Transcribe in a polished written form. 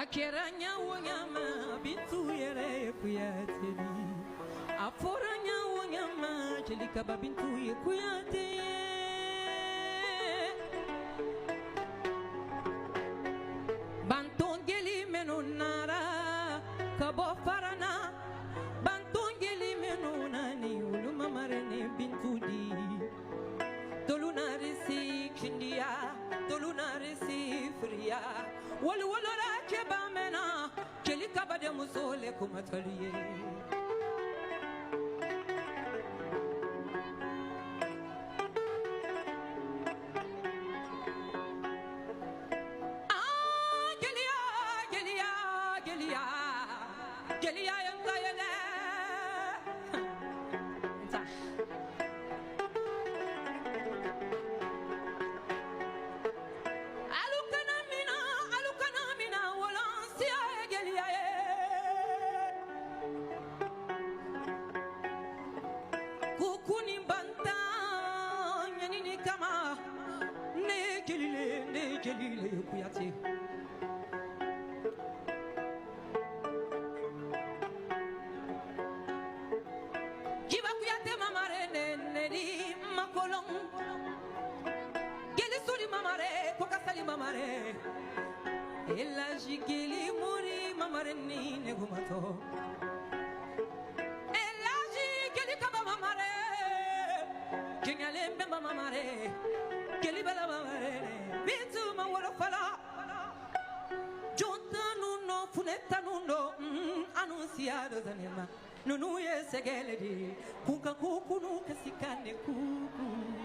Akiranya wanyama bintu yere kuyateli aforanya wanyama jelika babintu yekuyate bantongeli menonara kabo farana bantongeli menonani uluma marene bintu di tolunari si kindia tolunari si fria wal Bamena, Kelika Bademusole Kumatalier. Ella jigeli muri mamareni negumato Ella jigeli kaba mamare Kingalembe mamare Keli bala mamare Bintu mawara fala Jonta nuno funeta nuno Anunciado zanema Nunu ye segeledi Kuka kuku nuka sikane kuku